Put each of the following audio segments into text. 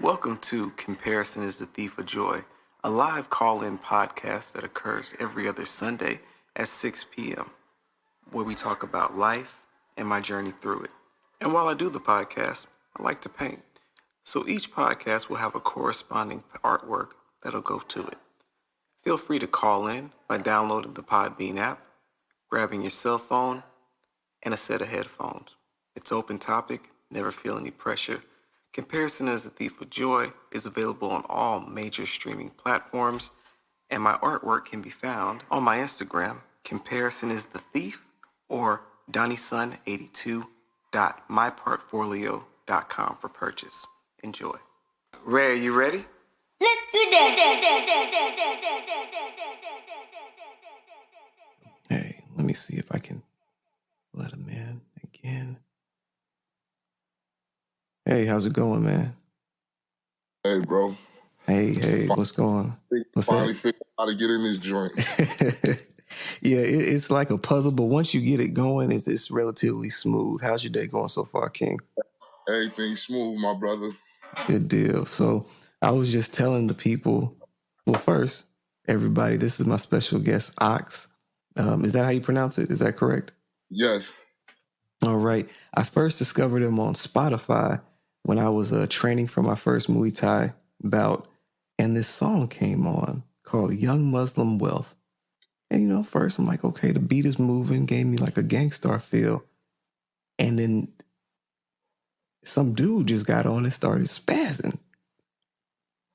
Welcome to Comparison is the Thief of Joy, a live call-in podcast that occurs every other Sunday at 6 p.m., where we talk about life and my journey through it. And while I do the podcast, I like to paint. So each podcast will have a corresponding artwork that'll go to it. Feel free to call in by downloading the Podbean app, grabbing your cell phone, and a set of headphones. It's open topic, never feel any pressure. Comparison is the Thief of Joy is available on all major streaming platforms, and my artwork can be found on my Instagram, Comparison is the Thief, or DonnieSun82.myportfolio.com for purchase. Enjoy. Ray, are you ready? Let's do that. Hey, let me see if I can let him in again. Hey, how's it going, man? Hey, bro. Hey, what's going on? What's finally figured out how to get in this joint. Yeah, it's like a puzzle, but once you get it going, it's relatively smooth. How's your day going so far, King? Everything smooth, my brother. Good deal. So I was just telling the people, well, first, everybody, this is my special guest, OCKZ. Is that how you pronounce it? Is that correct? Yes. All right. I first discovered him on Spotify when I was training for my first Muay Thai bout, and this song came on called Young Muslim Wealth. And, first I'm like, okay, the beat is moving, gave me like a gangstar feel. And then some dude just got on and started spazzing.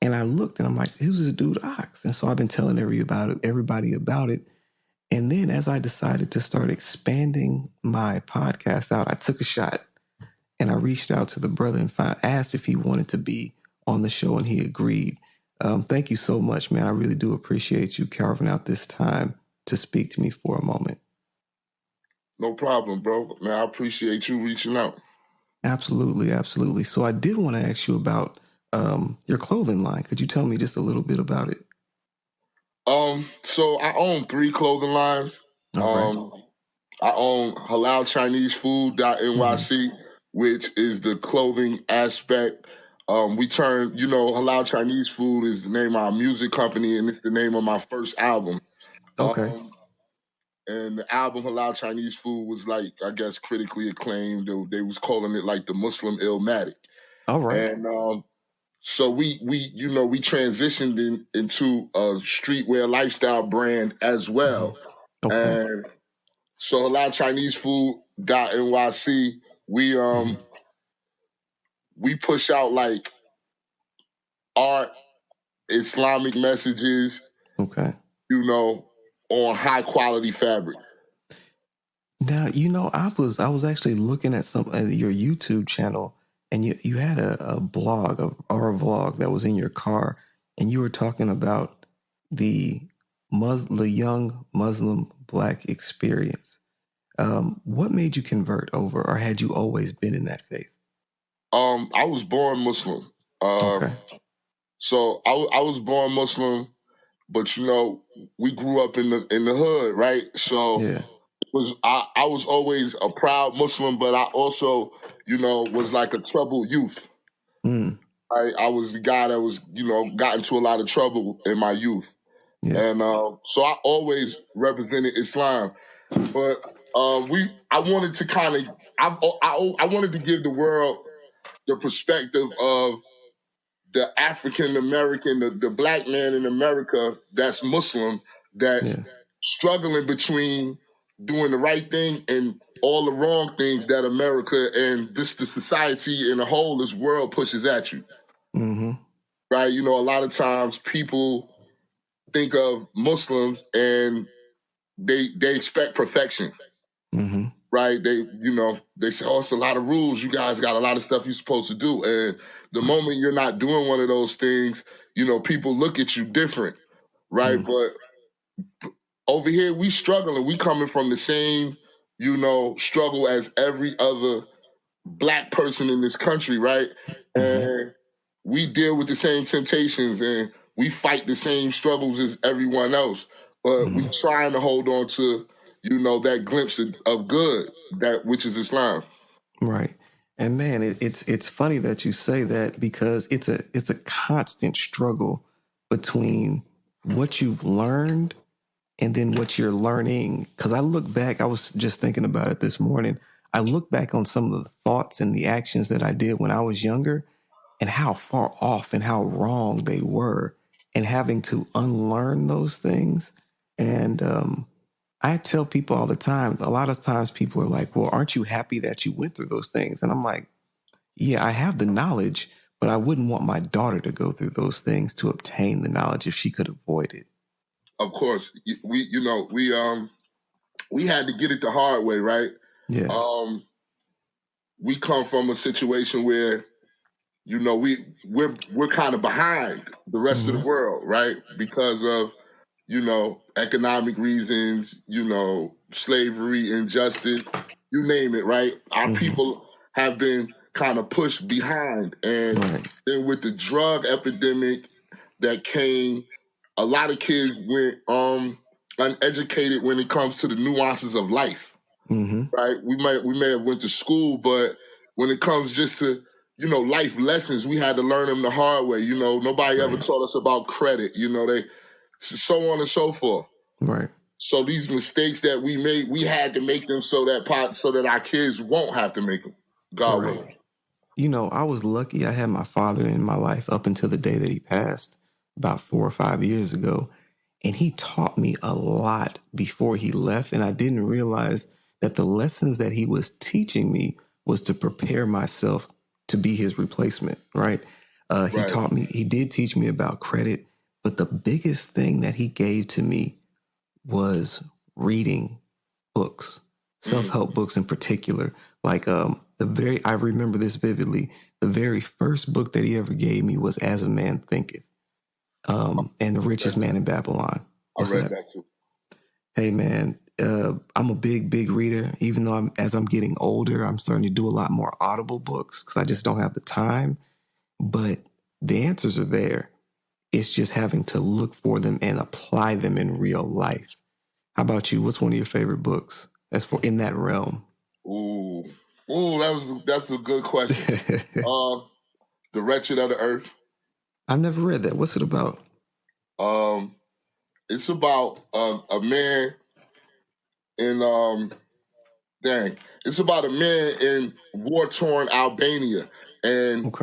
And I looked and I'm like, who's this dude, OCKZ? And so I've been telling everybody about it. And then as I decided to start expanding my podcast out, I took a shot and I reached out to the brother and asked if he wanted to be on the show, and he agreed. Thank you so much, man. I really do appreciate you carving out this time to speak to me for a moment. No problem, bro. Man, I appreciate you reaching out. Absolutely. So I did want to ask you about your clothing line. Could you tell me just a little bit about it? So I own 3 clothing lines. All right. I own HalalChineseFood.nyc, which is the clothing aspect. We turned, Halal Chinese Food is the name of our music company, and it's the name of my first album. Okay. And the album Halal Chinese Food was critically acclaimed. They was calling it like the Muslim Illmatic. All right. And so we transitioned into a streetwear lifestyle brand as well. Okay. And so Halal Chinese Food.nyc, we push out like art, Islamic messages, Okay. on high quality fabrics. Now, I was actually looking at your YouTube channel, and you had a blog or a vlog that was in your car, and you were talking about the young Muslim Black experience. What made you convert over, or had you always been in that faith? I was born Muslim. Okay. So I was born Muslim, but we grew up in the hood, right? So Yeah. I was always a proud Muslim, but I also, was like a troubled youth. I was the guy that was, got into a lot of trouble in my youth. Yeah. And so I always represented Islam. But I wanted to I wanted to give the world the perspective of the African American, the Black man in America that's Muslim, that's struggling between doing the right thing and all the wrong things that America and the society in a whole, this world pushes at you. Mm-hmm. Right? A lot of times people think of Muslims and they expect perfection. Mm-hmm. Right? They say, oh, it's a lot of rules. You guys got a lot of stuff you're supposed to do. And the moment you're not doing one of those things, people look at you different. Right? But over here, we struggling. We coming from the same, struggle as every other Black person in this country, right? And we deal with the same temptations and we fight the same struggles as everyone else. But we trying to hold on to, that glimpse of good, which is Islam. Right. And man, it's funny that you say that because it's a constant struggle between what you've learned and then what you're learning. Because I look back, I was just thinking about it this morning. I look back on some of the thoughts and the actions that I did when I was younger and how far off and how wrong they were, and having to unlearn those things. And I tell people all the time, a lot of times people are like, well, aren't you happy that you went through those things? And I'm like, yeah, I have the knowledge, but I wouldn't want my daughter to go through those things to obtain the knowledge if she could avoid it. Of course, we had to get it the hard way, right? Yeah. We come from a situation where, we're kind of behind the rest of the world, right? Because of, economic reasons, slavery, injustice, you name it, right? Our people have been kind of pushed behind. And then with the drug epidemic that came, a lot of kids went uneducated when it comes to the nuances of life, right? We may have went to school, but when it comes just to, life lessons, we had to learn them the hard way. Nobody ever taught us about credit, so on and so forth. Right. So these mistakes that we made, we had to make them so that our kids won't have to make them. God willing. I was lucky. I had my father in my life up until the day that he passed about 4 or 5 years ago. And he taught me a lot before he left. And I didn't realize that the lessons that he was teaching me was to prepare myself to be his replacement. Right. He did teach me about credit. But the biggest thing that he gave to me was reading books, self-help books in particular. Like I remember this vividly. The very first book that he ever gave me was As a Man Thinketh, and The Richest Man in Babylon. I read that too. Hey man, I'm a big reader. Even though as I'm getting older, I'm starting to do a lot more audible books because I just don't have the time. But the answers are there. It's just having to look for them and apply them in real life. How about you? What's one of your favorite books as for in that realm? Ooh, that's a good question. The Wretched of the Earth. I've never read that. What's it about? It's about a man in it's about a man in war-torn Albania, and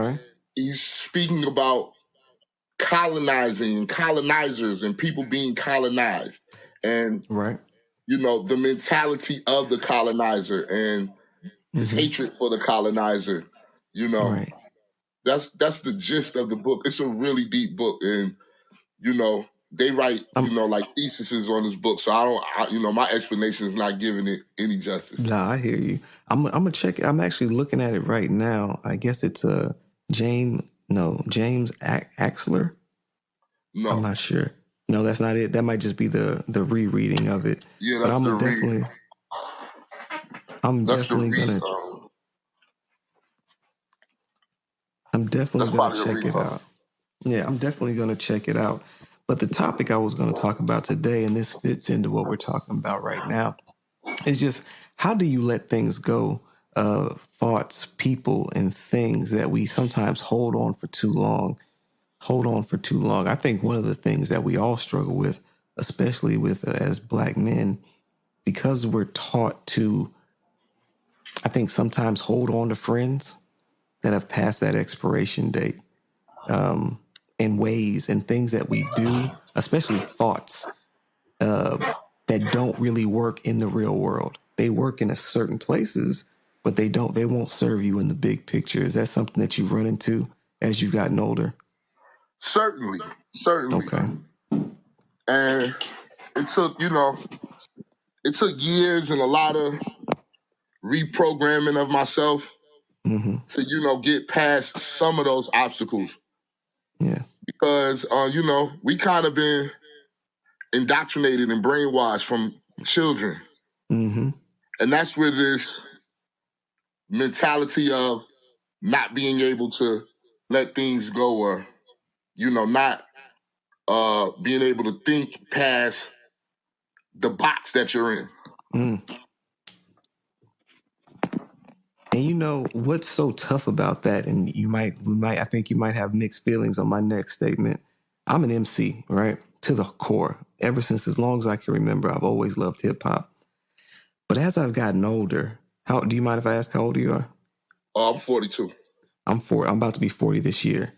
he's speaking about colonizing and colonizers and people being colonized, and the mentality of the colonizer and his hatred for the colonizer. That's the gist of the book. It's a really deep book, and they write like theses on this book. So my explanation is not giving it any justice. Nah, I hear you. I'm gonna check it. I'm actually looking at it right now. I guess it's James Axler. No, I'm not sure. No, that's not it. That might just be the rereading of it. Yeah, that's but I'm definitely gonna check it out. Yeah, I'm definitely gonna check it out. But the topic I was going to talk about today, and this fits into what we're talking about right now, is just how do you let things go, thoughts, people, and things that we sometimes hold on for too long. I think one of the things that we all struggle with, especially with as Black men, because we're taught to, I think, sometimes hold on to friends that have passed that expiration date, in ways and things that we do, especially thoughts that don't really work in the real world. They work in certain places, but they won't serve you in the big picture. Is that something that you've run into as you've gotten older? Certainly. Okay. And it took years and a lot of reprogramming of myself to, get past some of those obstacles. Yeah. Because, we kind of been indoctrinated and brainwashed from children. And that's where this mentality of not being able to let things go, or, not being able to think past the box that you're in. And you know what's so tough about that, and I think you might have mixed feelings on my next statement. I'm an MC, right? To the core. Ever since as long as I can remember, I've always loved hip hop. But as I've gotten older, how do you mind if I ask how old you are? I'm 42. I'm about to be 40 this year.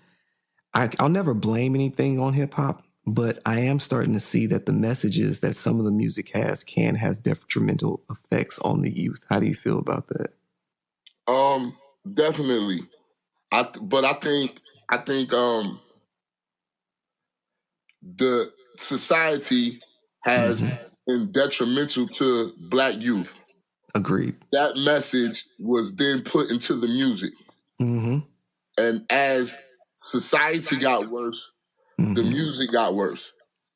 I'll never blame anything on hip hop, but I am starting to see that the messages that some of the music has can have detrimental effects on the youth. How do you feel about that? Definitely. But I think the society has been detrimental to Black youth. Agreed. That message was then put into the music. Mm-hmm. And as society got worse, the music got worse.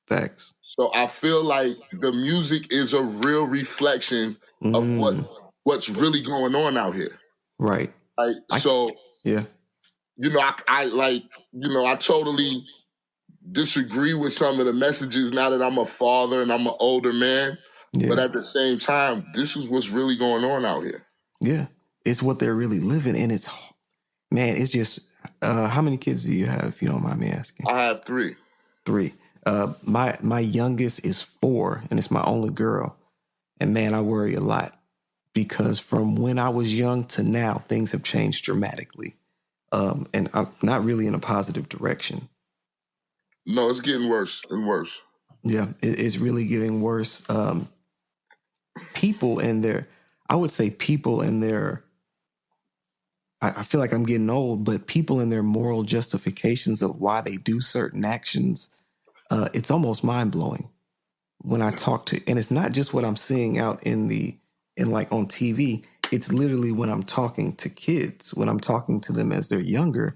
Facts. So I feel like the music is a real reflection of what's really going on out here. Right. Right. So yeah. You know, I like, I totally disagree with some of the messages now that I'm a father and I'm an older man. Yeah. But at the same time, this is what's really going on out here. Yeah. It's what they're really living. And it's just, how many kids do you have, if you don't mind me asking? I have 3. 3. My youngest is 4, and it's my only girl. And man, I worry a lot because from when I was young to now, things have changed dramatically. And I'm not really in a positive direction. No, it's getting worse and worse. Yeah, it's really getting worse. People and their, I would say people and their, I feel like I'm getting old, but people and their moral justifications of why they do certain actions, it's almost mind blowing when I talk to, and it's not just what I'm seeing out in like on TV. It's literally when I'm talking to kids, when I'm talking to them as they're younger,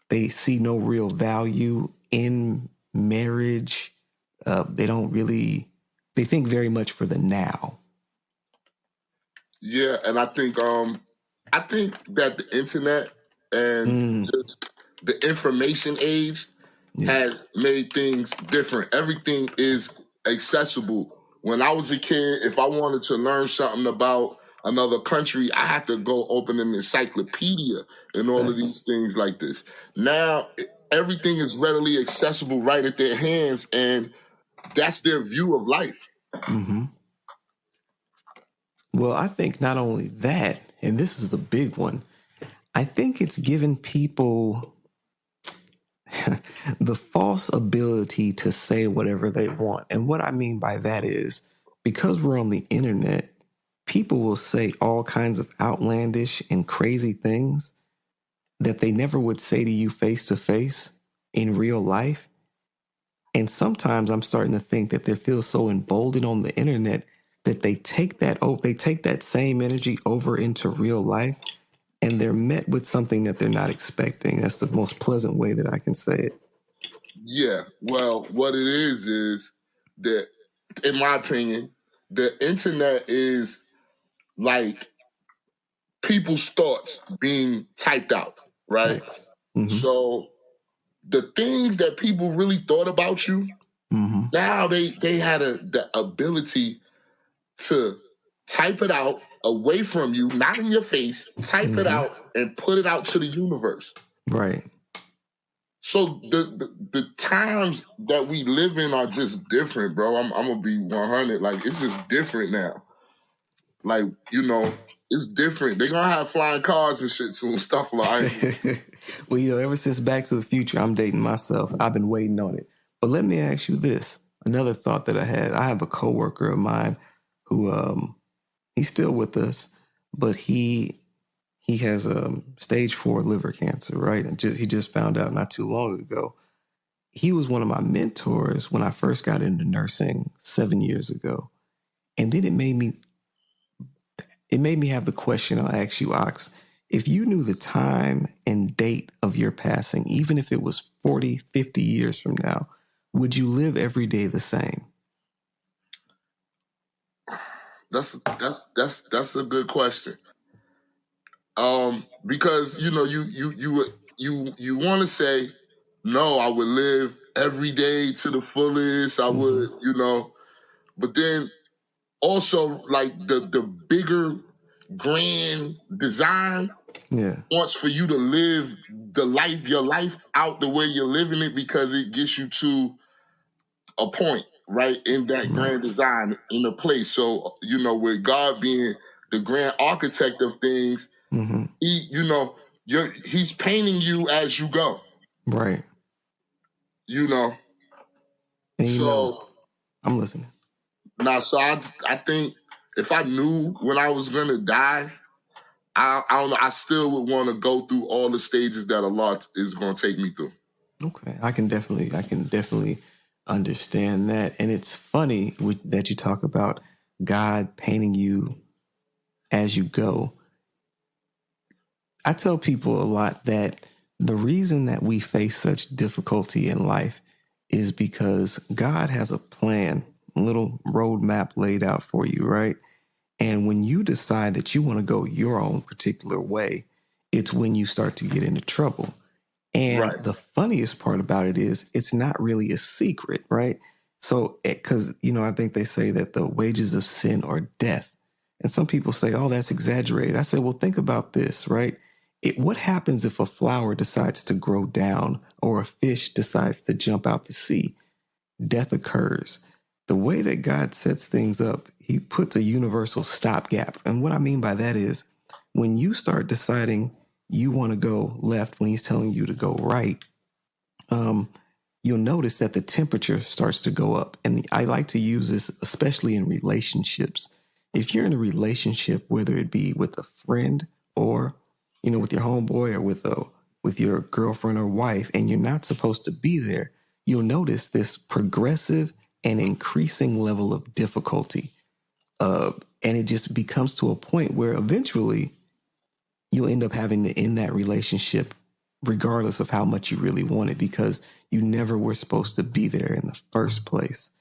they see no real value in marriage. They think very much for the now. Yeah, and I think that the internet and just the information age has made things different. Everything is accessible. When I was a kid, if I wanted to learn something about another country, I had to go open an encyclopedia and all of these things like this. Now, everything is readily accessible right at their hands, and that's their view of life. Mm-hmm. Well, I think not only that, and this is a big one, I think it's given people the false ability to say whatever they want. And what I mean by that is because we're on the internet, people will say all kinds of outlandish and crazy things that they never would say to you face to face in real life. And sometimes I'm starting to think that they feel so emboldened on the internet that they take that same energy over into real life, and they're met with something that they're not expecting. That's the most pleasant way that I can say it. Yeah, well, what it is that, in my opinion, the internet is like people's thoughts being typed out, right? Mm-hmm. So the things that people really thought about you, now they had the ability to type it out away from you, not in your face, type it out and put it out to the universe. Right. So the times that we live in are just different, bro. I'm gonna be 100. Like, it's just different now. Like, it's different. They're gonna have flying cars and shit soon, stuff like that. Well, ever since Back to the Future, I'm dating myself. I've been waiting on it. But let me ask you this. Another thought that I had. I have a coworker of mine who he's still with us, but he has stage 4 liver cancer, right? And he just found out not too long ago. He was one of my mentors when I first got into nursing 7 years ago. And then it made me have the question I'll ask you, Ox. If you knew the time and date of your passing, even if it was 40, 50 years from now, would you live every day the same? That's a good question. Because you want to say, no, I would live every day to the fullest. I would, but then also like the bigger grand design Yeah. wants for you to live your life out the way you're living it, because it gets you to a point, right, in that grand design, in a place. So, with God being the grand architect of things, he's painting you as you go. Right. And So I'm listening. Now, so I think if I knew when I was gonna die, I don't know. I still would want to go through all the stages that Allah is going to take me through. Okay, I can definitely understand that, and it's funny that you talk about God painting you as you go. I tell people a lot that the reason that we face such difficulty in life is because God has a plan, a little roadmap laid out for you, right? And when you decide that you want to go your own particular way, it's when you start to get into trouble. And the funniest part about it is it's not really a secret, right? So, because, I think they say that the wages of sin are death. And some people say, oh, that's exaggerated. I say, well, think about this, right? What happens if a flower decides to grow down or a fish decides to jump out the sea? Death occurs. The way that God sets things up, he puts a universal stopgap. And what I mean by that is when you start deciding you want to go left when he's telling you to go right, you'll notice that the temperature starts to go up. And I like to use this, especially in relationships. If you're in a relationship, whether it be with a friend or, with your homeboy or with your girlfriend or wife, and you're not supposed to be there, you'll notice this progressive and increasing level of difficulty. And it just becomes to a point where eventually you'll end up having to end that relationship regardless of how much you really want it, because you never were supposed to be there in the first place.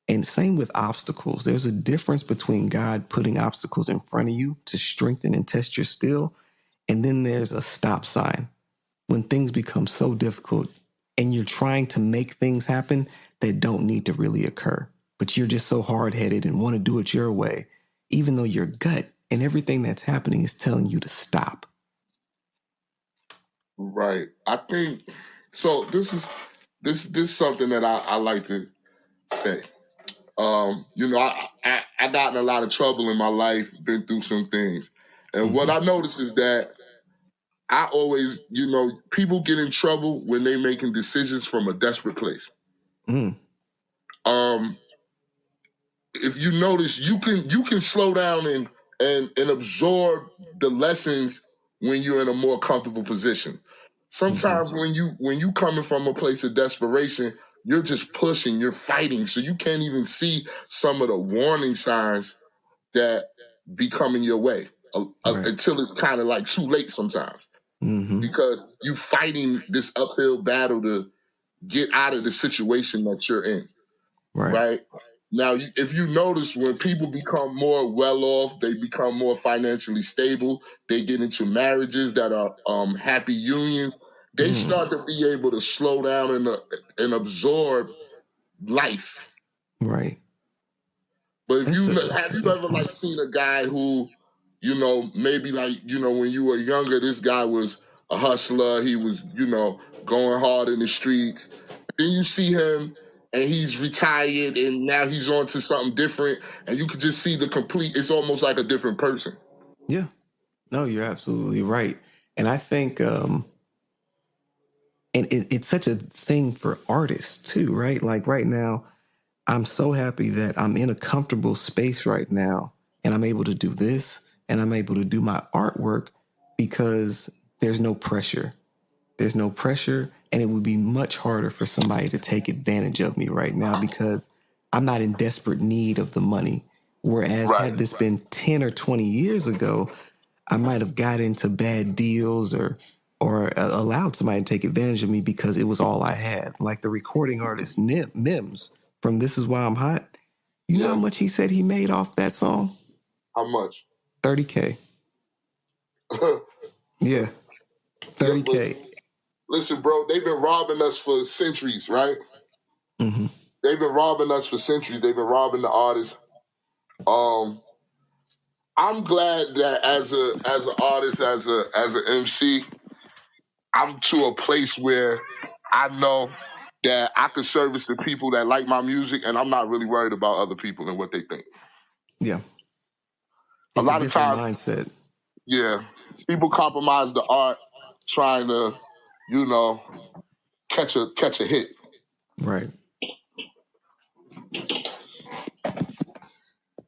And same with obstacles. There's a difference between God putting obstacles in front of you to strengthen and test your skill. And then there's a stop sign when things become so difficult and you're trying to make things happen that don't need to really occur. But you're just so hard-headed and want to do it your way, even though your gut and everything that's happening is telling you to stop. Right. I think so. This is something that I like to say. I got in a lot of trouble in my life, been through some things. And what I noticed is that I always, people get in trouble when they making decisions from a desperate place. If you notice, you can slow down and absorb the lessons when you're in a more comfortable position. Sometimes when you coming from a place of desperation, you're just pushing, you're fighting, so you can't even see some of the warning signs that be coming your way until it's kind of like too late sometimes, because you fighting this uphill battle to get out of the situation that you're in. Right? Now, if you notice, when people become more well off, they become more financially stable, they get into marriages that are happy unions, they start to be able to slow down and absorb life. Right. But have you ever seen a guy who, maybe when you were younger, this guy was a hustler, he was, going hard in the streets. Then you see him and he's retired and now he's on to something different, and you can just see it's almost like a different person. Yeah. No, you're absolutely right. And I think and it's such a thing for artists too, right? Like right now, I'm so happy that I'm in a comfortable space right now and I'm able to do this and I'm able to do my artwork because there's no pressure. There's no pressure, and it would be much harder for somebody to take advantage of me right now because I'm not in desperate need of the money. Whereas had this been 10 or 20 years ago, I might have got into bad deals or allowed somebody to take advantage of me because it was all I had. Like the recording artist Mims from This Is Why I'm Hot. You know how much he said he made off that song? How much? $30K. Yeah. $30K. Listen, bro, they've been robbing us for centuries, right? They've been robbing us for centuries. They've been robbing the artists. I'm glad that as an artist, as an MC, I'm to a place where I know that I can service the people that like my music, and I'm not really worried about other people and what they think. Yeah. A It's a lot of different times, mindset. yeah, people compromise the art trying to, you know, catch a hit. Right.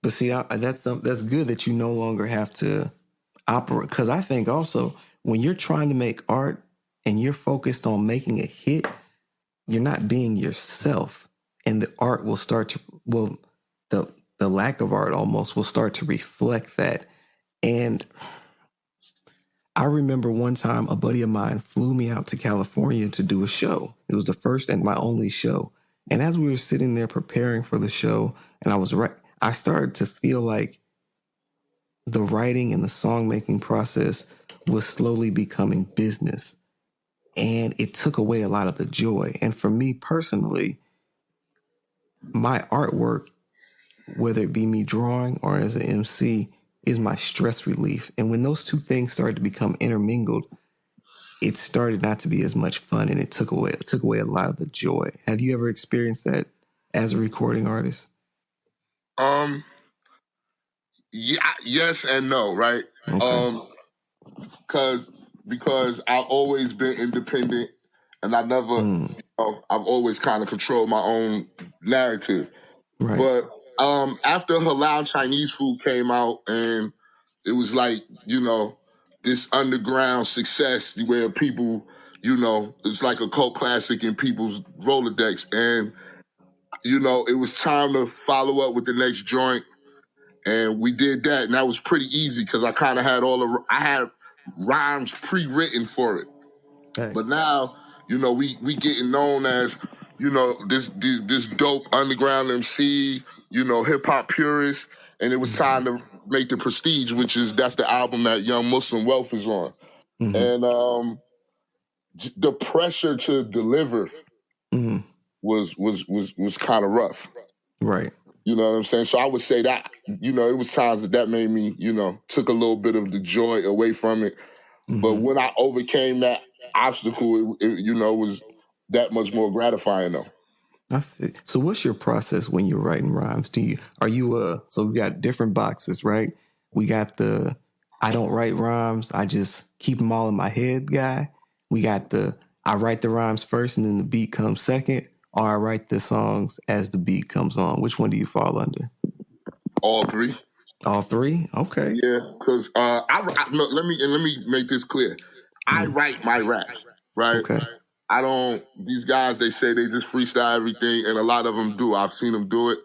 But see, that's good that you no longer have to operate. Because I think also when you're trying to make art and you're focused on making a hit, you're not being yourself, and the art will start to the lack of art almost will start to reflect that. And I remember one time a buddy of mine flew me out to California to do a show. It was the first and my only show. And as we were sitting there preparing for the show, and I started to feel like the writing and the song making process was slowly becoming business. And it took away a lot of the joy. And for me personally, my artwork, whether it be me drawing or as an MC, is my stress relief. And when those two things started to become intermingled, it started not to be as much fun, and it took away a lot of the joy. Have you ever experienced that as a recording artist? Um, yeah, yes and no, right? Okay. Because I've always been independent, and I've always kind of controlled my own narrative. Right. But after Halal Chinese food came out, and it was like, this underground success where people, it's like a cult classic in people's Rolodex. And, it was time to follow up with the next joint. And we did that. And that was pretty easy because I kind of had I had rhymes pre-written for it. Hey. But now, we getting known as, this dope underground MC, hip hop purist. And it was time to make the Prestige, that's the album that Young Muslim Wealth is on. Mm-hmm. And the pressure to deliver was kind of rough. Right. You know what I'm saying? So I would say that, it was times that made me, took a little bit of the joy away from it. But when I overcame that obstacle, it was that much more gratifying, though. So what's your process when you're writing rhymes? So we got different boxes, right? We got the I don't write rhymes, I just keep them all in my head guy. We got the I write the rhymes first and then the beat comes second, or I write the songs as the beat comes on. Which one do you fall under? All three. All three? Okay. Yeah, because look, let me make this clear. I write my raps, right? Okay. I don't. These guys, they say they just freestyle everything, and a lot of them do. I've seen them do it,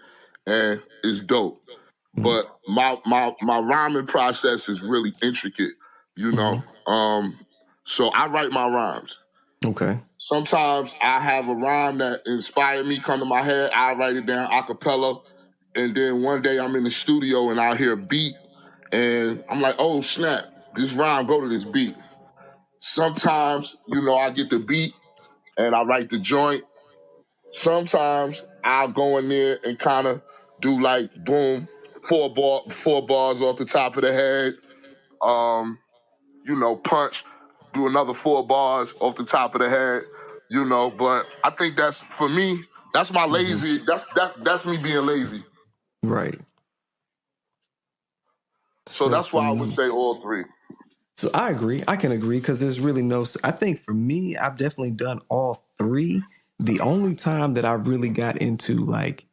and it's dope. But my rhyming process is really intricate, So I write my rhymes. Okay. Sometimes I have a rhyme that inspired me come to my head. I write it down a cappella, and then one day I'm in the studio and I hear a beat, and I'm like, oh snap, this rhyme go to this beat. Sometimes, I get the beat and I write the joint. Sometimes I'll go in there and kind of do like boom, four bars off the top of the head. Punch, do another 4 bars off the top of the head. But I think that's for me. That's my lazy. That's me being lazy. Right. So that's why I would say all three. So I agree. I can agree because there's really I think for me, I've definitely done all three. The only time that I really got into like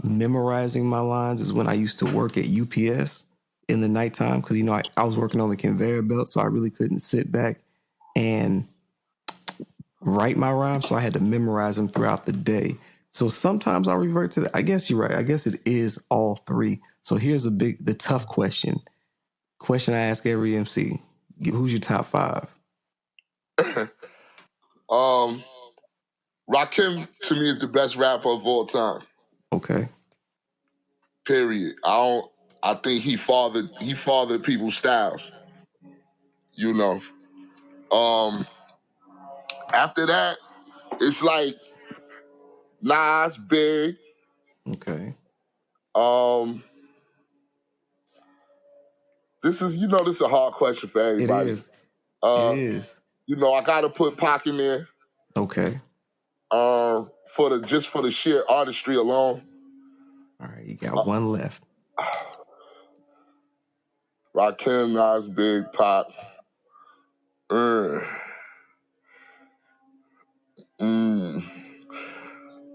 memorizing my lines is when I used to work at UPS in the nighttime because, I was working on the conveyor belt, so I really couldn't sit back and write my rhymes. So I had to memorize them throughout the day. So sometimes I'll revert to that. I guess you're right. I guess it is all three. So here's the tough question. Question I ask every MC. Who's your top 5? Rakim to me is the best rapper of all time. Okay. Period. I think he fathered people's styles. After that, it's like Nas, Big. Okay. this is a hard question for It everybody. is. It is. I gotta put Pac in there. Okay. For the sheer artistry alone. All right, you got one left. Rakim, Nas, Big, Pac.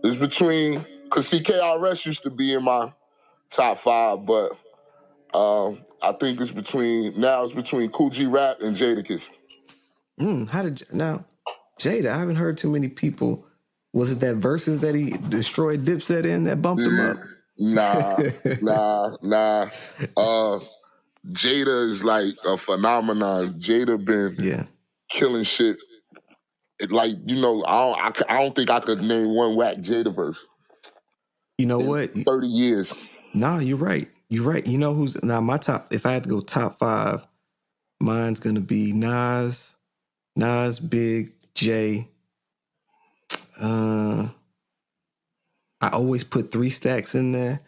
It's between, because KRS used to be in my top 5, but I think it's between Kool G Rap and Jadakiss. Now, Jada, I haven't heard too many people. Was it that Versus that he destroyed Dipset in that bumped him up? Nah. Jada is like a phenomenon. Jada been killing shit. I don't think I could name one whack Jada verse. You know what? 30 years. Nah, you're right. You're right. You know who's now my top? If I had to go top 5, mine's gonna be Nas, Big, Jay. I always put 3 Stacks in there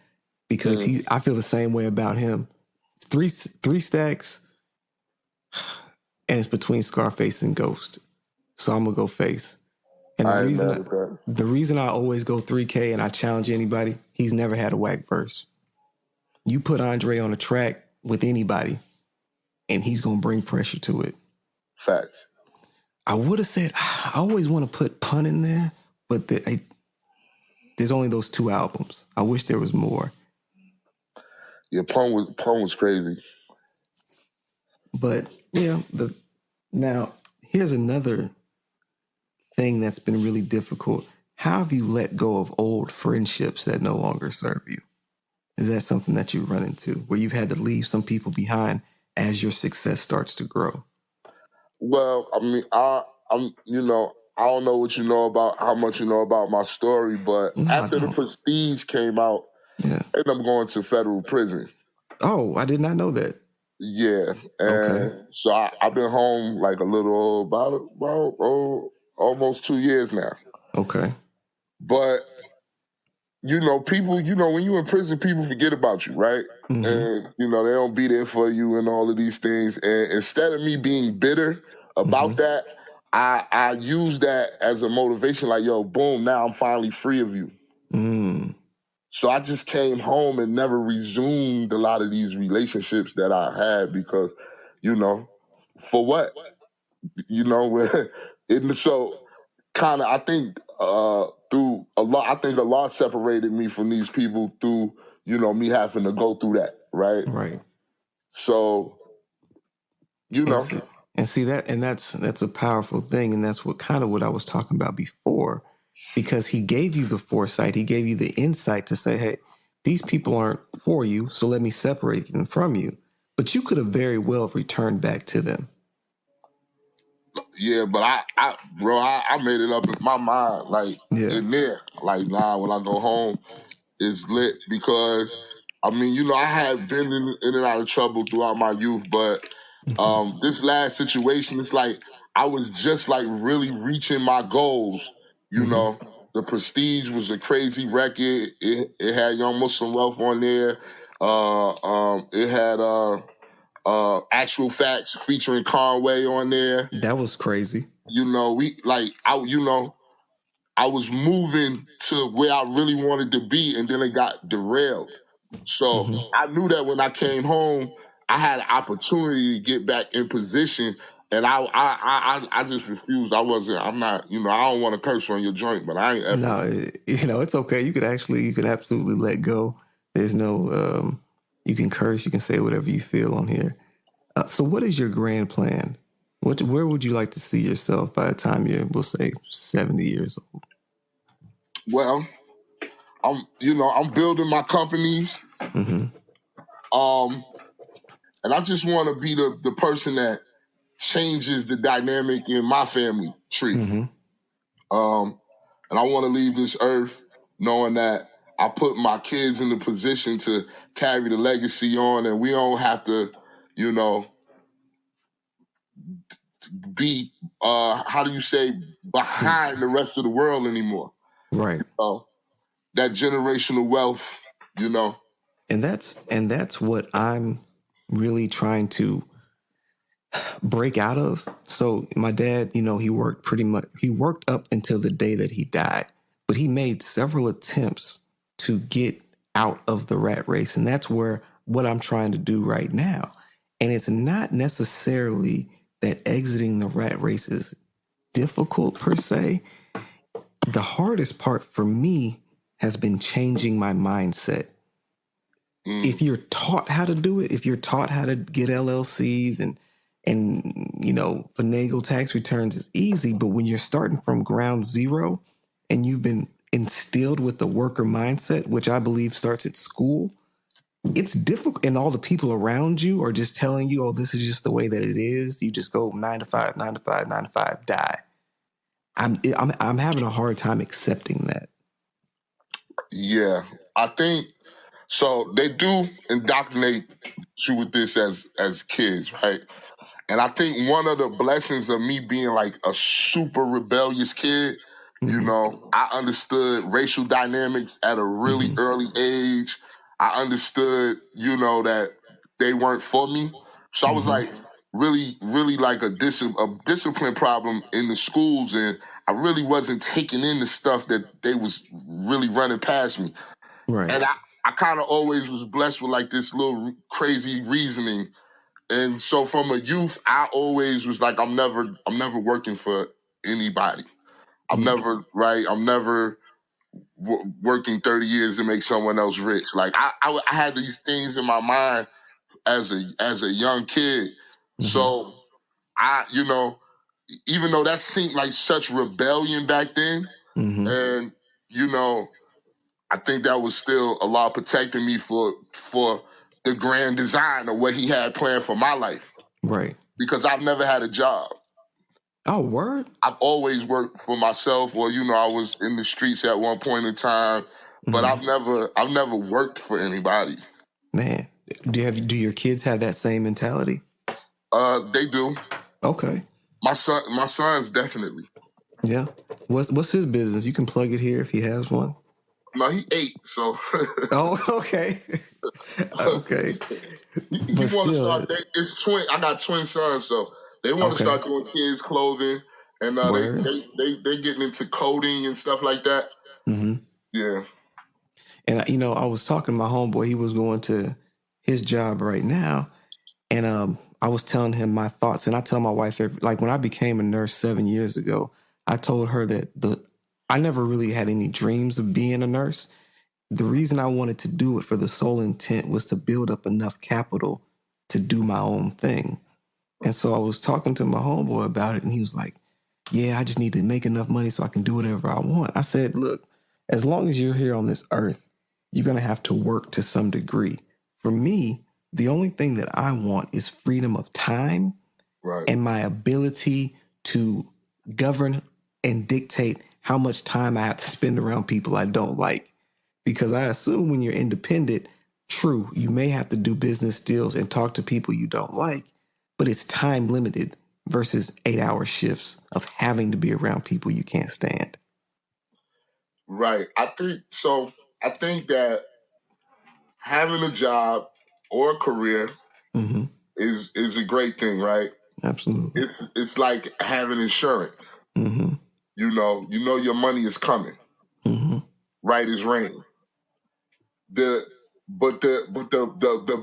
because I feel the same way about him. 3 Stacks, and it's between Scarface and Ghost. So I'm gonna go Face. And the reason I always go 3K and I challenge anybody, he's never had a whack verse. You put Andre on a track with anybody, and he's gonna bring pressure to it. Facts. I would have said I always want to put Pun in there, but there's only those 2 albums. I wish there was more. Yeah, Pun was crazy. But yeah, now here's another thing that's been really difficult. How have you let go of old friendships that no longer serve you? Is that something that you run into where you've had to leave some people behind as your success starts to grow? Well, I mean, I don't know what you know about, how much you know about my story, but after the Prestige came out, I ended up going to federal prison. Oh, I did not know that. Yeah, and so I've been home like a little about almost 2 years now. Okay. But people, when you're in prison, people forget about you, right? Mm-hmm. And they don't be there for you and all of these things. And instead of me being bitter about that, I use that as a motivation. Like, yo, boom! Now I'm finally free of you. So I just came home and never resumed a lot of these relationships that I had because, for what? And so kind of, I think through I think a lot separated me from these people through, me having to go through that, right? Right. So, And see that, and that's a powerful thing, and that's what I was talking about before. Because he gave you the foresight, he gave you the insight to say, hey, these people aren't for you, so let me separate them from you. But you could have very well returned back to them. Yeah, but I made it up in my mind, like, in there. Like, nah, when I go home, it's lit because, I had been in and out of trouble throughout my youth, but this last situation, it's like I was just like really reaching my goals. The Prestige was a crazy record. It had Young Muslim Wealth on there. It had Actual Facts featuring Conway on there. That was crazy. I was moving to where I really wanted to be, and then it got derailed. So I knew that when I came home, I had an opportunity to get back in position. And I just refused. I'm not, I don't want to curse on your joint, but I ain't ever. No, it's okay. You could absolutely let go. There's no, you can curse, you can say whatever you feel on here. So what is your grand plan? Where would you like to see yourself by the time you're, we'll say, 70 years old? Well, I'm building my companies. And I just want to be the person that changes the dynamic in my family tree. And I want to leave this earth knowing that I put my kids in the position to carry the legacy on, and we don't have to, be, behind the rest of the world anymore. Right. That generational wealth, And that's what I'm really trying to break out of. So my dad, he worked up until the day that he died, but he made several attempts to get out of the rat race. And that's what I'm trying to do right now. And it's not necessarily that exiting the rat race is difficult per se. The hardest part for me has been changing my mindset. If you're taught how to do it, if you're taught how to get LLCs and finagle tax returns, is easy. But when you're starting from ground zero and you've been instilled with the worker mindset, which I believe starts at school, it's difficult. And all the people around you are just telling you, oh, this is just the way that it is. You just go 9 to 5, 9 to 5, 9 to 5, die. I'm having a hard time accepting that. Yeah, I think so. They do indoctrinate you with this as kids, right? And I think one of the blessings of me being like a super rebellious kid, I understood racial dynamics at a really early age. I understood, that they weren't for me. So I was like really, really like a discipline problem in the schools, and I really wasn't taking in the stuff that they was really running past me. Right. And I kind of always was blessed with like this little crazy reasoning. And so from a youth, I always was like, I'm never working for anybody. I'm never working 30 years to make someone else rich. Like I had these things in my mind as a young kid. So I, even though that seemed like such rebellion back then, and I think that was still Allah protecting me for the grand design of what He had planned for my life. Right. Because I've never had a job. Oh, word? I've always worked for myself, or I was in the streets at one point in time, but I've never worked for anybody. Man, do your kids have that same mentality? They do. Okay. My son's definitely. Yeah. What's his business? You can plug it here if he has one. No, he 8, so. Oh, okay. Okay. He want to start. It's twin. I got twin sons, so they want to start doing kids' clothing, and they getting into coding and stuff like that. Yeah. And I was talking to my homeboy. He was going to his job right now, and I was telling him my thoughts. And I tell my wife, like when I became a nurse 7 years ago, I told her that I never really had any dreams of being a nurse. The reason I wanted to do it for the sole intent was to build up enough capital to do my own thing. And so I was talking to my homeboy about it, and he was like, yeah, I just need to make enough money so I can do whatever I want. I said, look, as long as you're here on this earth, you're going to have to work to some degree. For me, the only thing that I want is freedom of time and my ability to govern and dictate how much time I have to spend around people I don't like. Because I assume when you're independent, true, you may have to do business deals and talk to people you don't like, but it's time limited versus 8-hour shifts of having to be around people you can't stand. Right. I think that having a job or a career is a great thing, right? Absolutely. It's like having insurance. You know your money is coming. Right as rain. The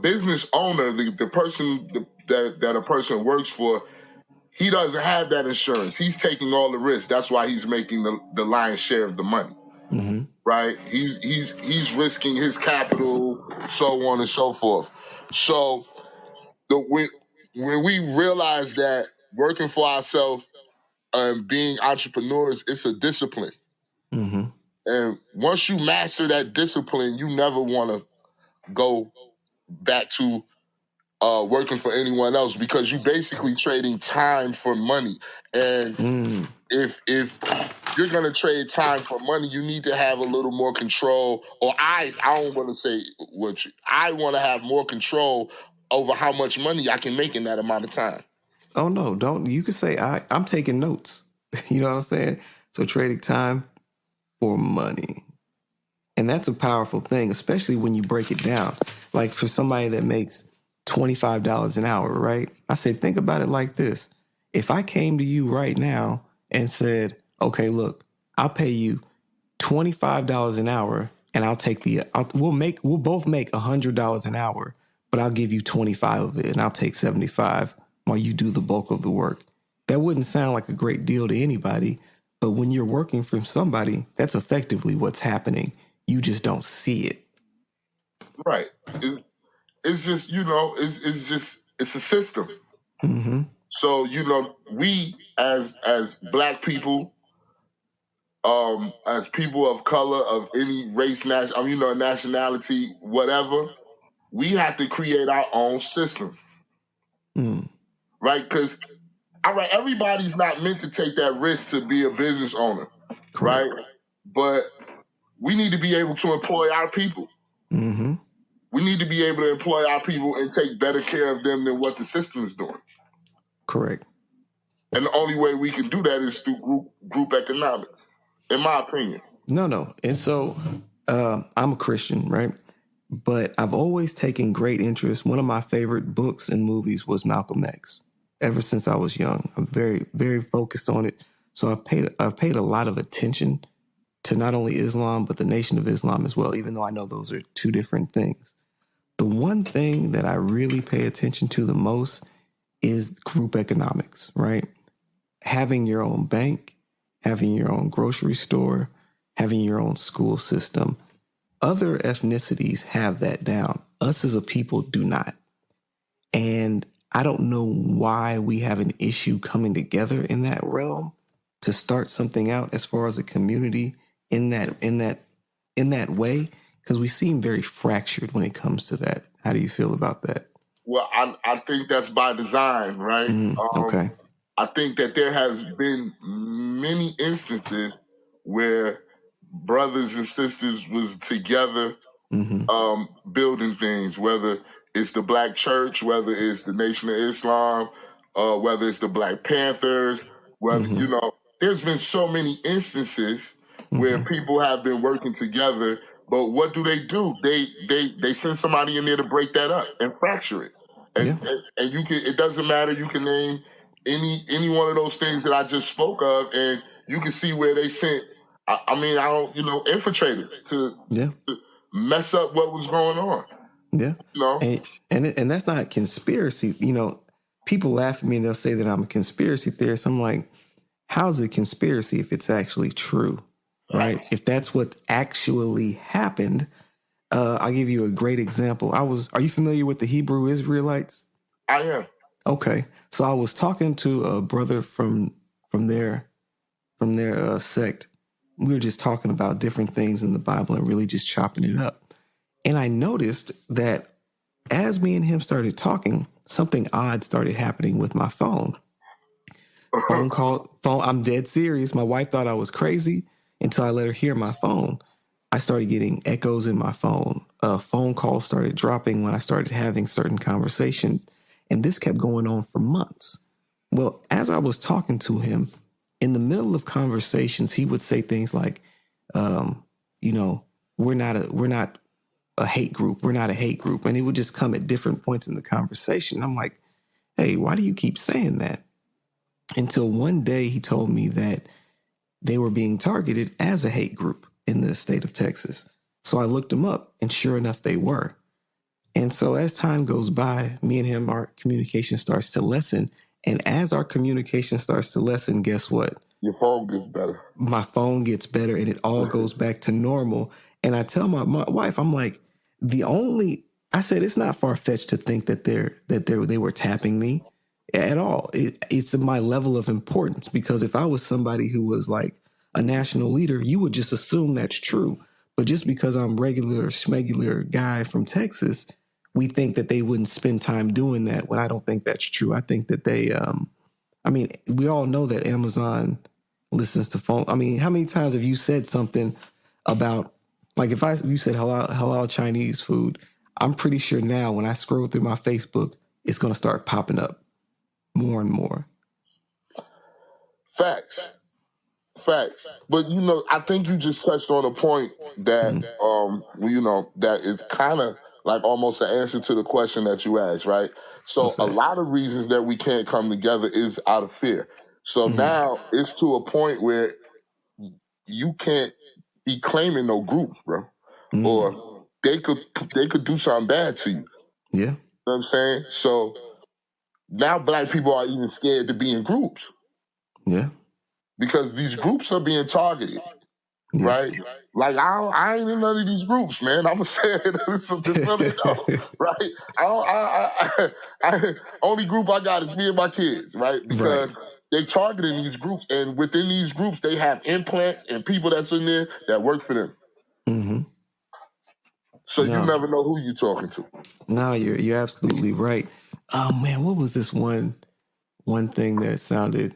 business owner, the person that a person works for, he doesn't have that insurance. He's taking all the risk. That's why he's making the lion's share of the money. Right? He's risking his capital, so on and so forth. So when we realize that working for ourselves and being entrepreneurs, it's a discipline. And once you master that discipline, you never want to go back to working for anyone else, because you're basically trading time for money. And if you're going to trade time for money, you need to have a little more control. Or I don't want to say I want to have more control over how much money I can make in that amount of time. Oh, no, don't. You can say I'm taking notes. You know what I'm saying? So trading time for money. And that's a powerful thing, especially when you break it down. Like for somebody that makes $25 an hour, right? I said, think about it like this. If I came to you right now and said, okay, look, I'll pay you $25 an hour and we'll both make $100 an hour, but I'll give you 25 of it and I'll take 75 while you do the bulk of the work. That wouldn't sound like a great deal to anybody, but when you're working for somebody, that's effectively what's happening. You just don't see it. Right. It's just, it's a system. Mm-hmm. So, we as Black people, as people of color, of any race, nationality, whatever, we have to create our own system. Right? Because, all right, everybody's not meant to take that risk to be a business owner. Correct. Right? But we need to be able to employ our people. Mm-hmm. We need to be able to employ our people and take better care of them than what the system is doing. Correct. And the only way we can do that is through group economics, in my opinion. No. And so I'm a Christian, right? But I've always taken great interest. One of my favorite books and movies was Malcolm X. Ever since I was young, I'm very, very focused on it. So I've paid a lot of attention to not only Islam, but the Nation of Islam as well, even though I know those are two different things. The one thing that I really pay attention to the most is group economics, right? Having your own bank, having your own grocery store, having your own school system. Other ethnicities have that down. Us as a people do not. And I don't know why we have an issue coming together in that realm to start something out as far as a community in that way, because we seem very fractured when it comes to that. How do you feel about that? Well, I think that's by design, right? Okay. I think that there has been many instances where brothers and sisters was together building things, whether it's the Black church, whether it's the Nation of Islam, whether it's the Black Panthers, whether, there's been so many instances where people have been working together, but what do? They send somebody in there to break that up and fracture it. And you can, it doesn't matter, you can name any one of those things that I just spoke of, and you can see where they sent, infiltrators to mess up what was going on. Yeah. And that's not conspiracy. People laugh at me and they'll say that I'm a conspiracy theorist. I'm like, how's it conspiracy if it's actually true? Right? If that's what actually happened, I'll give you a great example. Are you familiar with the Hebrew Israelites? I am. Okay. So I was talking to a brother from their sect. We were just talking about different things in the Bible and really just chopping it up. And I noticed that as me and him started talking, something odd started happening with my phone. Phone. I'm dead serious. My wife thought I was crazy until I let her hear my phone. I started getting echoes in my phone. Phone calls started dropping when I started having certain conversations. And this kept going on for months. Well, as I was talking to him, in the middle of conversations, he would say things like, we're not a hate group. We're not a hate group. And it would just come at different points in the conversation. I'm like, hey, why do you keep saying that? Until one day he told me that they were being targeted as a hate group in the state of Texas. So I looked them up, and sure enough, they were. And so as time goes by, me and him, our communication starts to lessen. And as our communication starts to lessen, guess what? Your phone gets better. My phone gets better, and it all goes back to normal. And I tell my wife, I'm like, I said, it's not far-fetched to think that they were tapping me at all. It's my level of importance, because if I was somebody who was like a national leader, you would just assume that's true. But just because I'm regular schmegular guy from Texas, we think that they wouldn't spend time doing that, when I don't think that's true. I think that they, we all know that Amazon listens to phone. I mean, how many times have you said something about, like, if you said halal Chinese food, I'm pretty sure now when I scroll through my Facebook, it's going to start popping up more and more. Facts. But, I think you just touched on a point that, that is kind of like almost an answer to the question that you asked, right? So What's a that? lot of reasons that we can't come together is out of fear. So now it's to a point where you can't be claiming no groups, bro. Or they could do something bad to you. Yeah. You know what I'm saying? So now black people are even scared to be in groups. Yeah. Because these groups are being targeted. Yeah. Right? Like I ain't in none of these groups, man. I'm gonna say it so you know, right? Only group I got is me and my kids, right? Because they targeting these groups, and within these groups, they have implants and people that's in there that work for them. Mm-hmm. So you never know who you're talking to. No, you're absolutely right. Oh man, what was this one thing that sounded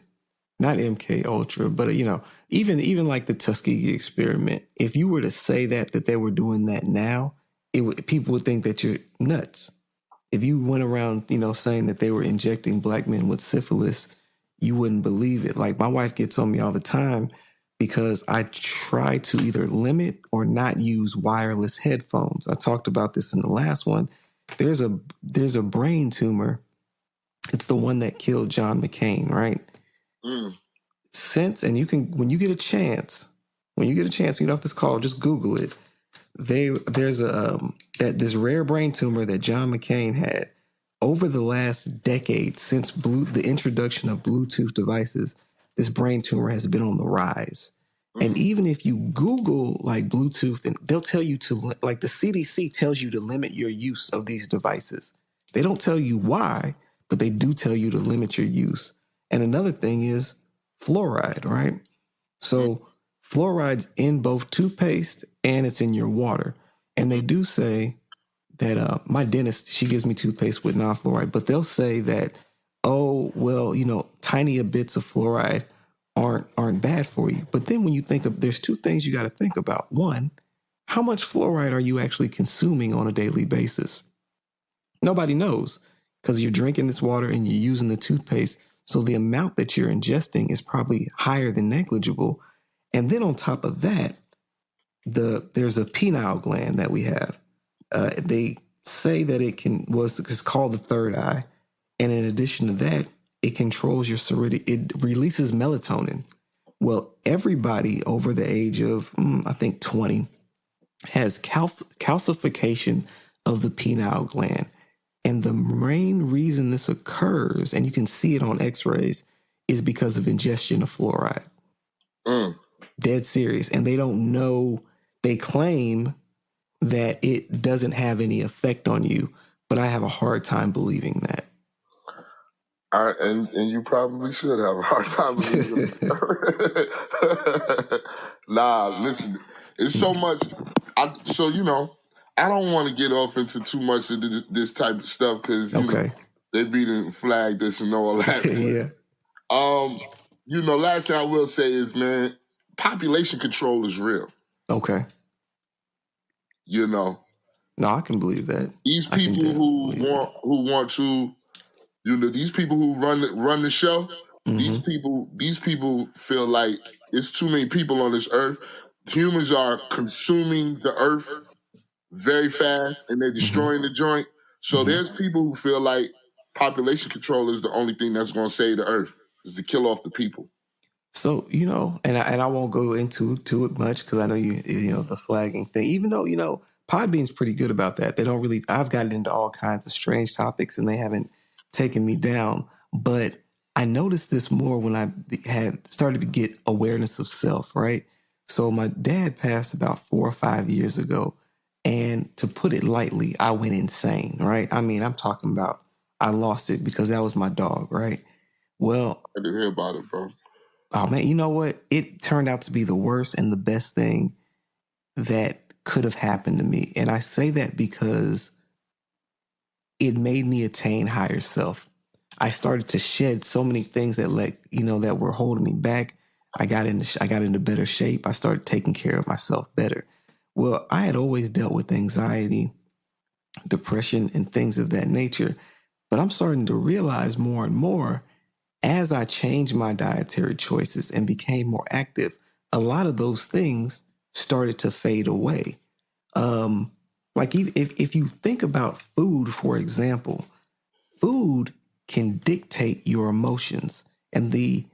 not MK Ultra, but even like the Tuskegee experiment. If you were to say that they were doing that now, people would think that you're nuts. If you went around, saying that they were injecting black men with syphilis, you wouldn't believe it. Like my wife gets on me all the time because I try to either limit or not use wireless headphones. I talked about this in the last one. There's a brain tumor. It's the one that killed John McCain, right? And you can, when you get a chance, you know, off this call, just Google it. There's this rare brain tumor that John McCain had. Over the last decade, since the introduction of Bluetooth devices, this brain tumor has been on the rise. And even if you Google like Bluetooth, and they'll tell you to, like the CDC tells you to limit your use of these devices. They don't tell you why, but they do tell you to limit your use. And another thing is fluoride, right? So fluoride's in both toothpaste and it's in your water. And they do say that my dentist, she gives me toothpaste with non-fluoride, but they'll say that, oh, well, tiny bits of fluoride aren't bad for you. But then when you think of, there's two things you got to think about. One, how much fluoride are you actually consuming on a daily basis? Nobody knows because you're drinking this water and you're using the toothpaste. So the amount that you're ingesting is probably higher than negligible. And then on top of that, there's a pineal gland that we have. They say that it's called the third eye. And in addition to that, it controls your serotonin. It releases melatonin. Well, everybody over the age of, I think 20 has calcification of the pineal gland. And the main reason this occurs, and you can see it on x-rays, is because of ingestion of fluoride. Dead serious. And they don't know, they claim that it doesn't have any effect on you, but I have a hard time believing that. And you probably should have a hard time believing it. Nah, listen, it's so much. I don't want to get off into too much of this type of stuff because they beat and flag this and all that. Yeah. Last thing I will say is, man, population control is real. Okay. No, I can believe that. These people who want to, these people who run the show, these people feel like it's too many people on this earth. Humans are consuming the earth very fast and they're destroying the joint. So there's people who feel like population control is the only thing that's going to save the earth, is to kill off the people. So, and I won't go into it much because I know the flagging thing, even though, Podbean's pretty good about that. They don't really, I've gotten into all kinds of strange topics and they haven't taken me down. But I noticed this more when I had started to get awareness of self, right? So my dad passed about 4 or 5 years ago. And to put it lightly, I went insane, right? I mean, I'm talking about I lost it because that was my dog, right? Well, I didn't hear about it, bro. Oh man, you know what? It turned out to be the worst and the best thing that could have happened to me. And I say that because it made me attain higher self. I started to shed so many things that that were holding me back. I got into better shape. I started taking care of myself better. Well, I had always dealt with anxiety, depression, and things of that nature. But I'm starting to realize more and more as I changed my dietary choices and became more active, a lot of those things started to fade away. Like if you think about food, for example, food can dictate your emotions. And the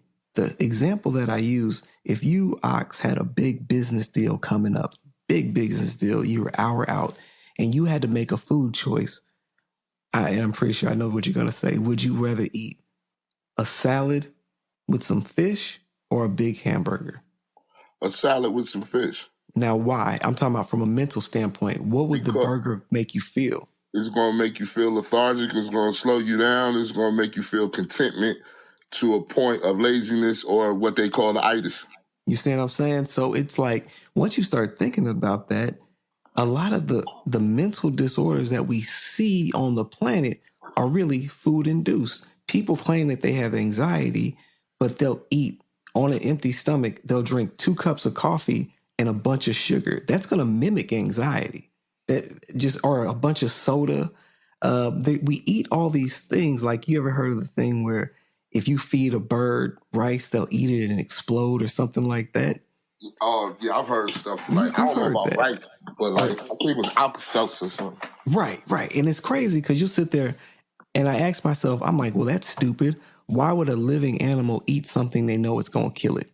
example that I use, if you, Ox, had a big business deal coming up, big business deal, you were hour out, and you had to make a food choice, I'm pretty sure I know what you're going to say. Would you rather eat a salad with some fish or a big hamburger? A salad with some fish. Now, why? I'm talking about from a mental standpoint. What would the burger make you feel? It's going to make you feel lethargic. It's going to slow you down. It's going to make you feel contentment to a point of laziness or what they call the itis. You see what I'm saying? So it's like once you start thinking about that, a lot of the mental disorders that we see on the planet are really food induced. People claim that they have anxiety, but they'll eat on an empty stomach. They'll drink 2 cups of coffee and a bunch of sugar. That's going to mimic anxiety. That just or a bunch of soda. We eat all these things. Like, you ever heard of the thing where if you feed a bird rice, they'll eat it and explode or something like that? Oh, yeah, I've heard stuff. Like, I don't know about rice, but like, I think it was Alka-Seltzer or something. Right. And it's crazy because you'll sit there and I ask myself, I'm like, well, that's stupid. Why would a living animal eat something they know it's going to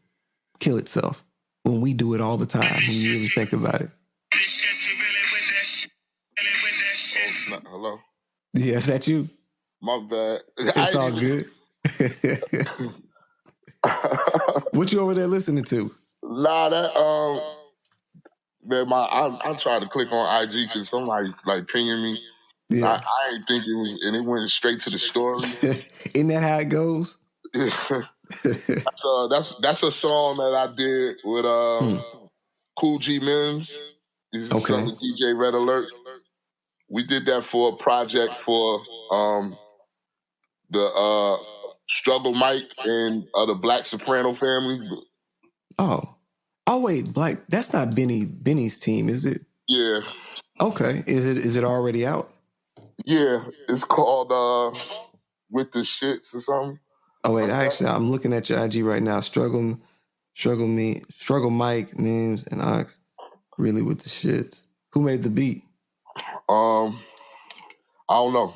kill itself, when we do it all the time, when you really think about it? Hello? Yeah, is that you? My bad. It's all good. What you over there listening to? Nah, that man, I tried to click on IG because somebody like pinging me. Yeah. I ain't think it was, and it went straight to the story. Isn't that how it goes? That's a song that I did with Cool G Mims. This is okay. DJ Red Alert. We did that for a project for the Struggle Mike and the Black Soprano family. Oh wait, Black. That's not Benny's team, is it? Yeah. Okay. Is it already out? Yeah, it's called With the Shits or something. Oh wait, actually, I'm looking at your IG right now. Struggle Mike, Mims, and Ox. Really with the shits. Who made the beat? I don't know.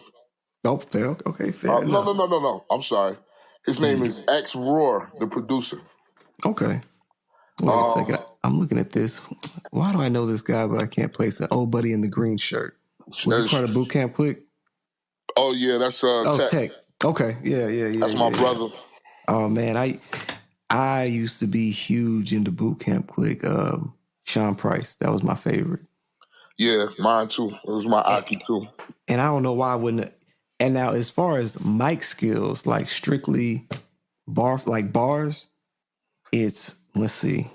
Oh, fair. Okay, fair. No. I'm sorry. His name is X Roar, the producer. Okay. Wait a second. I'm looking at this. Why do I know this guy, but I can't place it? Old buddy in the green shirt. Was he part of Boot Camp Click? Oh yeah, that's Tech. Okay. Yeah. That's my brother. Oh man, I used to be huge into Boot Camp Click. Sean Price. That was my favorite. Yeah, mine too. It was my Aki too. And I don't know why I wouldn't. And now, as far as mic skills, like strictly bars, it's, let's see.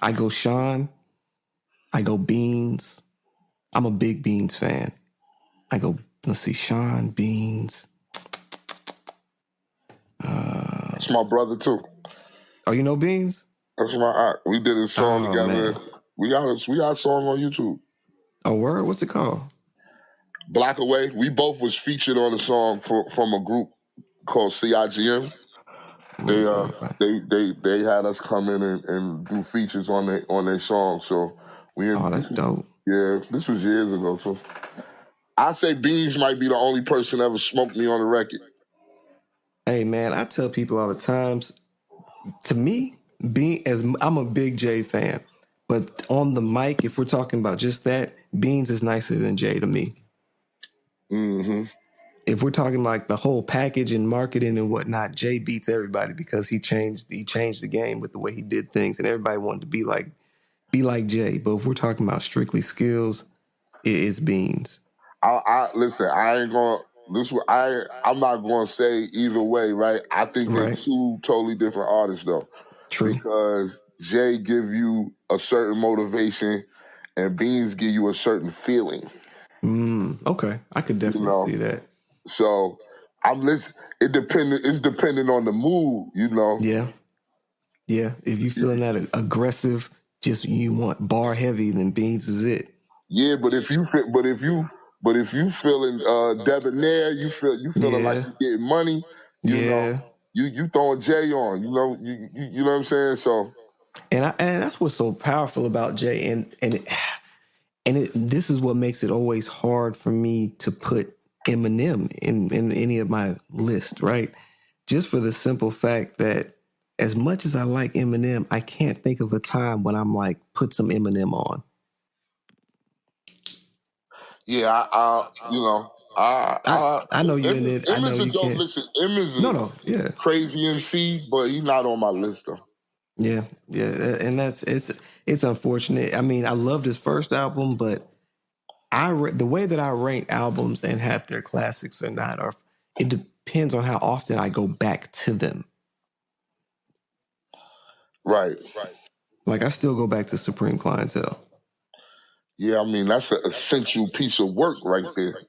I go Sean. I go Beans. I'm a big Beans fan. I go, let's see, Sean, Beans. That's my brother too. Oh, you know Beans? That's my we did a song together. Man. We got a song on YouTube. Oh, word? What's it called? Block Away. We both was featured on a song from a group called CIGM. They had us come in and do features on their song. So that's dope. Yeah, this was years ago too. I say Beans might be the only person ever smoked me on the record. Hey man, I tell people all the times. To me, I'm a big Jay fan, but on the mic, if we're talking about just that, Beans is nicer than Jay to me. Mm-hmm. If we're talking like the whole package and marketing and whatnot, Jay beats everybody because he changed the game with the way he did things, and everybody wanted to be like Jay. But if we're talking about strictly skills, it's Beans. Listen. I'm not gonna say either way, right? I think they're two totally different artists, though. True. Because Jay give you a certain motivation, and Beans give you a certain feeling. Okay, I could definitely see that. So I'm listening. It's dependent on the mood, you know. Yeah. If you feeling that aggressive, just you want bar heavy, then Beans is it. Yeah, but if you feeling debonair, you feeling like you getting money, you know, you throwing Jay on, you know what I'm saying? So, and that's what's so powerful about Jay, and And this is what makes it always hard for me to put Eminem in any of my list, right? Just for the simple fact that as much as I like Eminem, I can't think of a time when I'm like, put some Eminem on. Yeah, I know you in it. I M know is a you dope. can't. Listen, M is No, yeah. crazy MC, but he's not on my list though. Yeah, and it's unfortunate. I mean, I loved his first album, but the way that I rank albums and have their classics or not, or it depends on how often I go back to them. Right. Like I still go back to Supreme Clientele. Yeah, I mean that's an essential piece of work right there.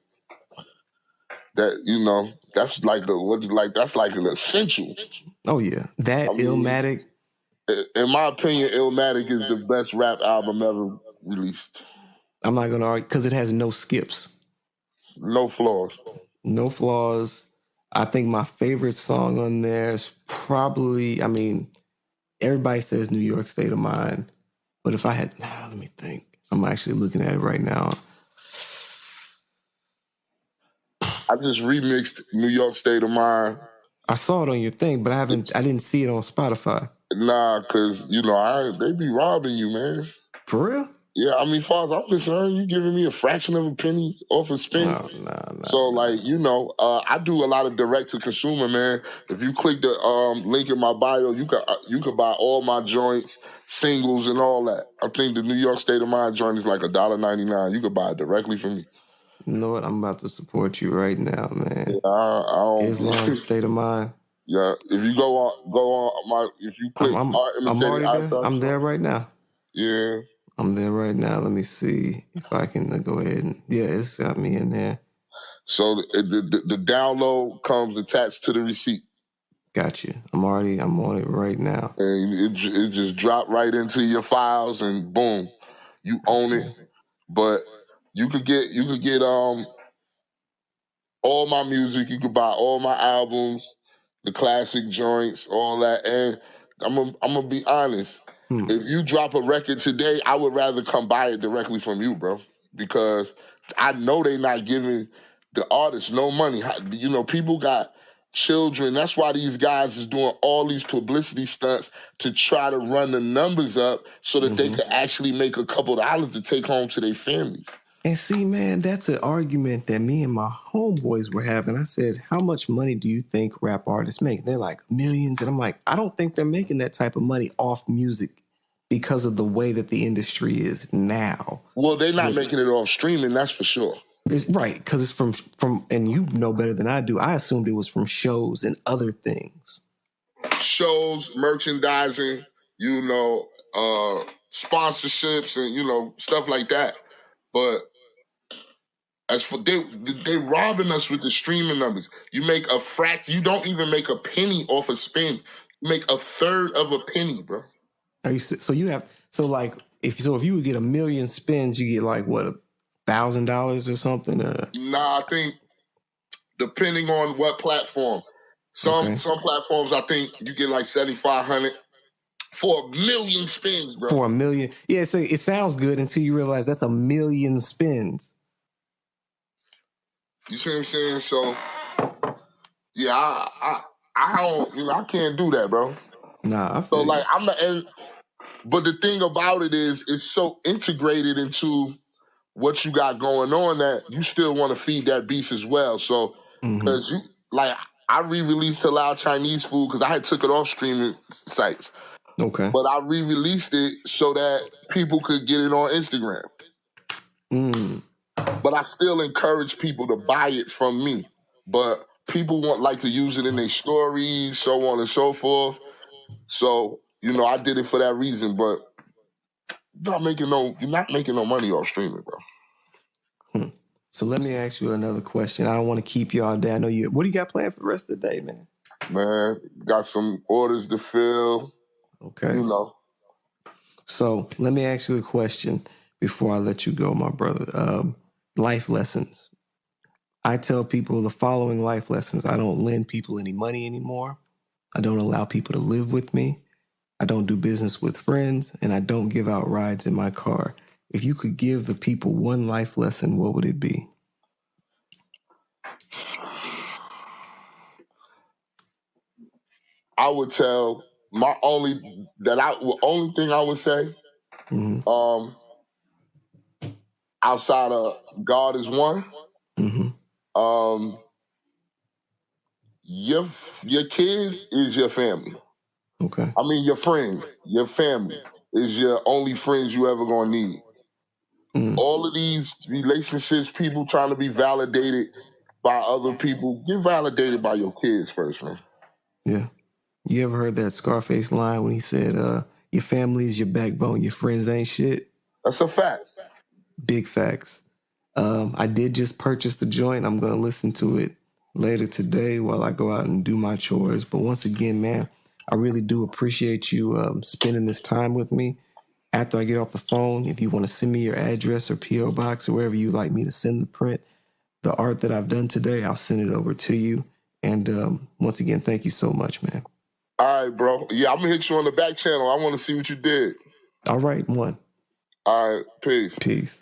That that's like that's like an essential. Oh yeah, that Illmatic. In my opinion, Illmatic is the best rap album ever released. I'm not gonna argue because it has no skips, no flaws. No flaws. I think my favorite song on there is probably. I mean, everybody says New York State of Mind, but if I had, let me think. I'm actually looking at it right now. I just remixed New York State of Mind. I saw it on your thing, but I didn't see it on Spotify. Nah, because, they be robbing you, man. For real? Yeah, I mean, as far as I'm concerned, you giving me a fraction of a penny off a spin. No. So, I do a lot of direct to consumer, man. If you click the link in my bio, you could buy all my joints, singles, and all that. I think the New York State of Mind joint is like $1.99. You could buy it directly from me. You know what? I'm about to support you right now, man. Yeah, I don't, Islam State of Mind. Yeah, if you if you click I'm already there. I'm there right now. Yeah. I'm there right now. Let me see if I can go ahead and it's got me in there. So the download comes attached to the receipt. Got you. I'm on it right now. And it just dropped right into your files and boom, you own it. But you could get all my music, you could buy all my albums, the classic joints, all that. And I'm gonna be honest. If you drop a record today, I would rather come buy it directly from you, bro. Because I know they not giving the artists no money. People got children. That's why these guys is doing all these publicity stunts to try to run the numbers up so that they could actually make a couple dollars to take home to their families. And see, man, that's an argument that me and my homeboys were having. I said, how much money do you think rap artists make? They're like millions. And I'm like, I don't think they're making that type of money off music because of the way that the industry is now. Well, they're not making it off streaming, that's for sure. It's right, because it's from, and you know better than I do, I assumed it was from shows and other things. Shows, merchandising, sponsorships and, stuff like that. But as for they robbing us with the streaming numbers. You make you don't even make a penny off a spin. You make a third of a penny, bro. If you would get 1 million spins, you get like what, $1,000 or something? Nah, I think depending on what platform. Some platforms I think you get like 7,500 for 1 million spins, bro. For 1 million, yeah. So it sounds good until you realize that's 1 million spins. You see what I'm saying? So yeah, I don't, I can't do that, bro. Nah, but the thing about it is, it's so integrated into what you got going on that you still want to feed that beast as well. So, because I re-released Halal Chinese food because I had took it off streaming sites. Okay. But I re-released it so that people could get it on Instagram. But I still encourage people to buy it from me. But people like to use it in their stories, so on and so forth. So, I did it for that reason, but you're not making no money off streaming, bro. So let me ask you another question. I don't want to keep y'all down. What do you got planned for the rest of the day, man? Man, got some orders to fill. Okay. So let me ask you a question before I let you go, my brother. Life lessons. I tell people the following life lessons. I don't lend people any money anymore. I don't allow people to live with me. I don't do business with friends, and I don't give out rides in my car. if you could give the people one life lesson, what would it be? I would tell only thing I would say, Mm-hmm. Outside of God is one, Mm-hmm. your kids is your family. Okay. I mean, your friends, your family is your only friends you ever gonna need. All of these relationships, people trying to be validated by other people, get validated by your kids first, man. Yeah. You ever heard that Scarface line when he said, your family is your backbone, your friends ain't shit? That's a fact. Big facts. I did just purchase the joint. I'm going to listen to it later today while I go out and do my chores. But once again, man, I really do appreciate you spending this time with me. After I get off the phone, if you want to send me your address or P.O. box or wherever you'd like me to send the print, the art that I've done today, I'll send it over to you. And once again, thank you so much, man. All right, bro. Yeah, I'm going to hit you on the back channel. I want to see what you did. All right, one. All right, peace. Peace.